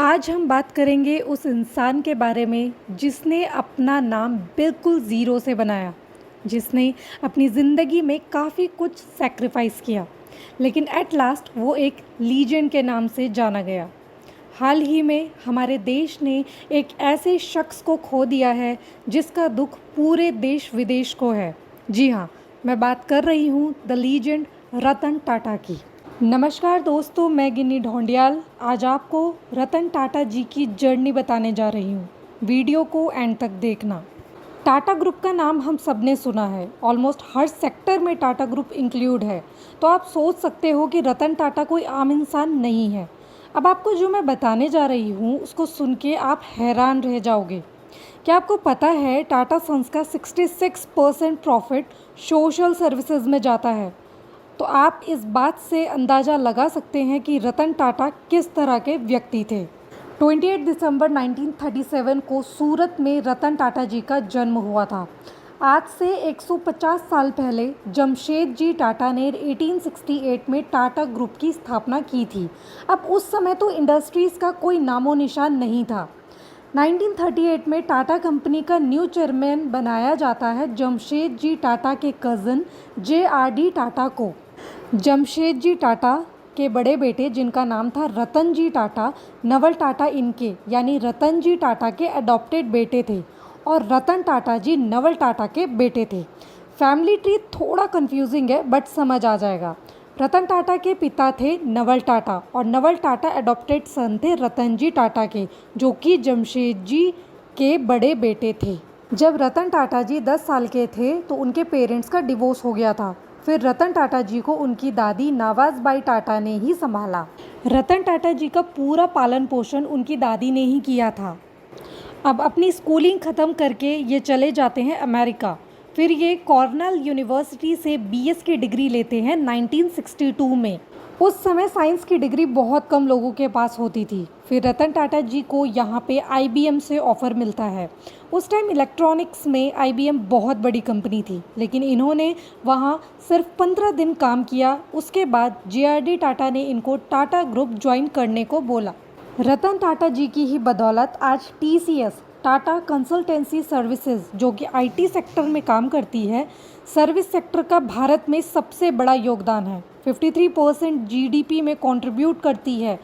आज हम बात करेंगे उस इंसान के बारे में जिसने अपना नाम बिल्कुल ज़ीरो से बनाया, जिसने अपनी ज़िंदगी में काफ़ी कुछ सैक्रिफाइस किया, लेकिन एट लास्ट वो एक लीजेंड के नाम से जाना गया। हाल ही में हमारे देश ने एक ऐसे शख्स को खो दिया है जिसका दुख पूरे देश विदेश को है। जी हाँ, मैं बात कर रही हूँ द लीजेंड रतन टाटा की। नमस्कार दोस्तों, मैं गिन्नी ढोंडियाल आज आपको रतन टाटा जी की जर्नी बताने जा रही हूँ। वीडियो को एंड तक देखना। टाटा ग्रुप का नाम हम सब ने सुना है, ऑलमोस्ट हर सेक्टर में टाटा ग्रुप इंक्लूड है। तो आप सोच सकते हो कि रतन टाटा कोई आम इंसान नहीं है। अब आपको जो मैं बताने जा रही हूँ उसको सुन के आप हैरान रह जाओगे। क्या आपको पता है टाटा सन्स का 66% प्रॉफिट सोशल सर्विसेज में जाता है? तो आप इस बात से अंदाज़ा लगा सकते हैं कि रतन टाटा किस तरह के व्यक्ति थे। 28 दिसंबर 1937 को सूरत में रतन टाटा जी का जन्म हुआ था। आज से 150 साल पहले जमशेदजी टाटा ने 1868 में टाटा ग्रुप की स्थापना की थी। अब उस समय तो इंडस्ट्रीज़ का कोई नामो निशान नहीं था। 1938 में टाटा कंपनी का न्यू चेयरमैन बनाया जाता है जमशेदजी टाटा के कज़न JRD टाटा को। जमशेदजी टाटा के बड़े बेटे जिनका नाम था रतन जी टाटा, नवल टाटा इनके यानी रतन जी टाटा के अडॉप्टेड बेटे थे और रतन टाटा जी नवल टाटा के बेटे थे। फैमिली ट्री थोड़ा कंफ्यूजिंग है बट समझ आ जाएगा। रतन टाटा के पिता थे नवल टाटा और नवल टाटा अडॉप्टेड सन थे रतन जी टाटा के, जो कि जमशेद जी के बड़े बेटे थे। जब रतन टाटा जी 10 साल के थे तो उनके पेरेंट्स का डिवोर्स हो गया था। फिर रतन टाटा जी को उनकी दादी नवाज़बाई टाटा ने ही संभाला। रतन टाटा जी का पूरा पालन पोषण उनकी दादी ने ही किया था। अब अपनी स्कूलिंग ख़त्म करके ये चले जाते हैं अमेरिका। फिर ये कॉर्नेल यूनिवर्सिटी से BS की डिग्री लेते हैं 1962 में। उस समय साइंस की डिग्री बहुत कम लोगों के पास होती थी। फिर रतन टाटा जी को यहाँ पे IBM से ऑफ़र मिलता है। उस टाइम इलेक्ट्रॉनिक्स में IBM बहुत बड़ी कंपनी थी, लेकिन इन्होंने वहाँ सिर्फ 15 दिन काम किया। उसके बाद JRD टाटा ने इनको टाटा ग्रुप ज्वाइन करने को बोला। रतन टाटा जी की ही बदौलत आज TCS टाटा कंसल्टेंसी सर्विसेज, जो कि IT सेक्टर में काम करती है, सर्विस सेक्टर का भारत में सबसे बड़ा योगदान है। 53% GDP में कंट्रीब्यूट करती है।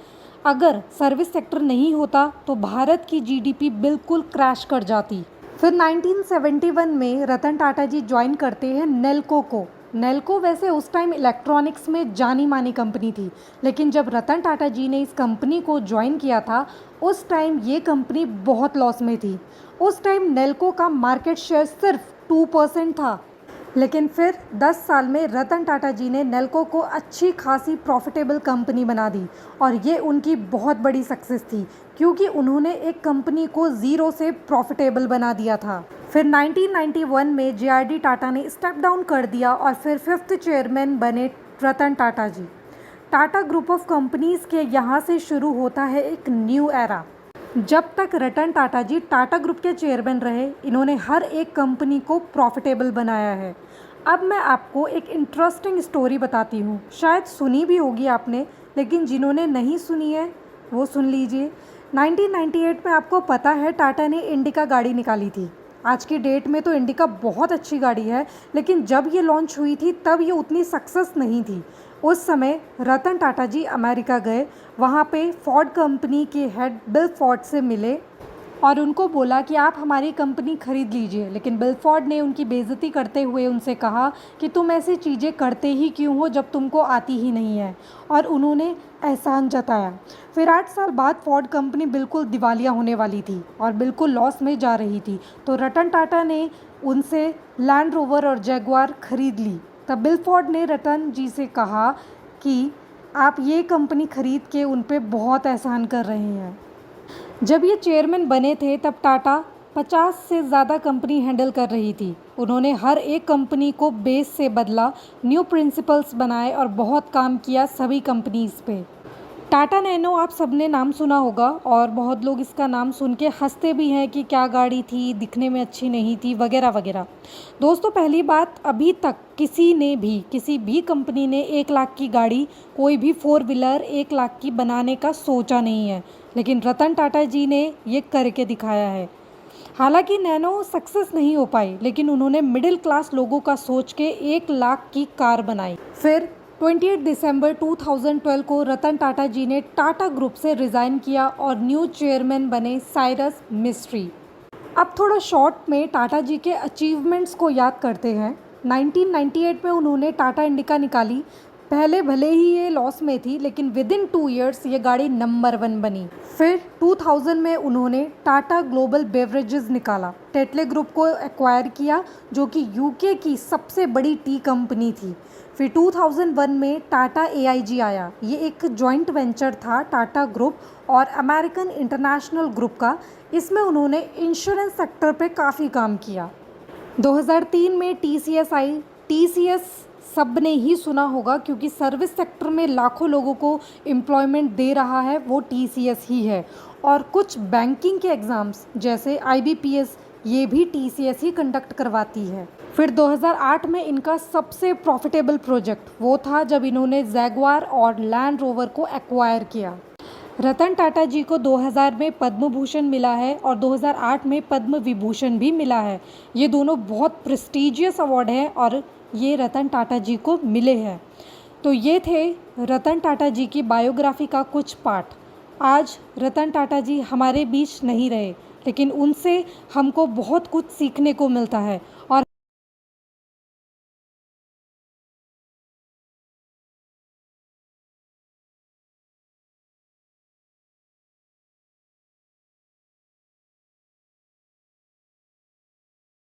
अगर सर्विस सेक्टर नहीं होता तो भारत की GDP बिल्कुल क्रैश कर जाती। फिर 1971 में रतन टाटा जी ज्वाइन करते हैं नेल्को को। नेल्को वैसे उस टाइम इलेक्ट्रॉनिक्स में जानी मानी कंपनी थी, लेकिन जब रतन टाटा जी ने इस कंपनी को ज्वाइन किया था उस टाइम ये कंपनी बहुत लॉस में थी। उस टाइम नेल्को का मार्केट शेयर सिर्फ 2% था। लेकिन फिर 10 साल में रतन टाटा जी ने नेल्को को अच्छी खासी प्रॉफिटेबल कंपनी बना दी और ये उनकी बहुत बड़ी सक्सेस थी, क्योंकि उन्होंने एक कंपनी को ज़ीरो से प्रॉफिटेबल बना दिया था। फिर 1991 में JRD टाटा ने स्टेप डाउन कर दिया और फिर 5th चेयरमैन बने रतन टाटा जी। टाटा ग्रुप ऑफ कंपनीज़ के यहाँ से शुरू होता है एक न्यू एरा। जब तक रतन टाटा जी टाटा ग्रुप के चेयरमैन रहे, इन्होंने हर एक कंपनी को प्रॉफिटेबल बनाया है। अब मैं आपको एक इंटरेस्टिंग स्टोरी बताती हूँ। शायद सुनी भी होगी आपने, लेकिन जिन्होंने नहीं सुनी है वो सुन लीजिए। 1998 में आपको पता है टाटा ने इंडिका गाड़ी निकाली थी। आज की डेट में तो इंडिका बहुत अच्छी गाड़ी है, लेकिन जब ये लॉन्च हुई थी तब ये उतनी सक्सेस नहीं थी। उस समय रतन टाटा जी अमेरिका गए, वहाँ पे फोर्ड कंपनी के हेड बिल फोर्ड से मिले और उनको बोला कि आप हमारी कंपनी खरीद लीजिए। लेकिन बिल फोर्ड ने उनकी बेइज्जती करते हुए उनसे कहा कि तुम ऐसी चीज़ें करते ही क्यों हो जब तुमको आती ही नहीं है, और उन्होंने एहसान जताया। फिर 8 साल बाद फोर्ड कंपनी बिल्कुल दिवालिया होने वाली थी और बिल्कुल लॉस में जा रही थी, तो रतन टाटा ने उनसे लैंड रोवर और जैगुआर खरीद ली। तब बिल फोर्ड ने रतन जी से कहा कि आप ये कंपनी खरीद के उन पे बहुत एहसान कर रहे हैं। जब ये चेयरमैन बने थे तब टाटा 50 से ज़्यादा कंपनी हैंडल कर रही थी। उन्होंने हर एक कंपनी को बेस से बदला, न्यू प्रिंसिपल्स बनाए और बहुत काम किया सभी कंपनीज़ पे। टाटा नैनो आप सबने नाम सुना होगा और बहुत लोग इसका नाम सुन के हंसते भी हैं कि क्या गाड़ी थी, दिखने में अच्छी नहीं थी वगैरह वगैरह। दोस्तों पहली बात, अभी तक किसी भी कंपनी ने 1 लाख की गाड़ी, कोई भी फोर व्हीलर 1 लाख की बनाने का सोचा नहीं है, लेकिन रतन टाटा जी ने ये करके दिखाया है। हालांकि नैनो सक्सेस नहीं हो पाई, लेकिन उन्होंने मिडिल क्लास लोगों का सोच के 1 लाख की कार बनाई। फिर 28 दिसंबर 2012 को रतन टाटा जी ने टाटा ग्रुप से रिज़ाइन किया और न्यू चेयरमैन बने साइरस मिस्ट्री। अब थोड़ा शॉर्ट में टाटा जी के अचीवमेंट्स को याद करते हैं। 1998 में उन्होंने टाटा इंडिका निकाली। पहले भले ही ये लॉस में थी, लेकिन विद इन 2 ईयर्स ये गाड़ी नंबर 1 बनी। फिर 2000 में उन्होंने टाटा ग्लोबल बेवरेजेस निकाला, टेटले ग्रुप को एक्वायर किया जो कि यूके की सबसे बड़ी टी कंपनी थी। फिर 2001 में टाटा AIG आया। ये एक जॉइंट वेंचर था टाटा ग्रुप और अमेरिकन इंटरनेशनल ग्रुप का। इसमें उन्होंने इंश्योरेंस सेक्टर पे काफ़ी काम किया। 2003 में TCS आई। TCS सब ने ही सुना होगा क्योंकि सर्विस सेक्टर में लाखों लोगों को एम्प्लॉयमेंट दे रहा है, वो TCS ही है। और कुछ बैंकिंग के एग्ज़ाम्स जैसे IBPS ये भी TCS ही कंडक्ट करवाती है। फिर 2008 में इनका सबसे प्रॉफिटेबल प्रोजेक्ट वो था जब इन्होंने जैगुआर और लैंड रोवर को एक्वायर किया। रतन टाटा जी को 2000 में पद्म भूषण मिला है और 2008 में पद्म विभूषण भी मिला है। ये दोनों बहुत प्रेस्टीजियस अवार्ड हैं और ये रतन टाटा जी को मिले हैं। तो ये थे रतन टाटा जी की बायोग्राफी का कुछ पार्ट। आज रतन टाटा जी हमारे बीच नहीं रहे, लेकिन उनसे हमको बहुत कुछ सीखने को मिलता है और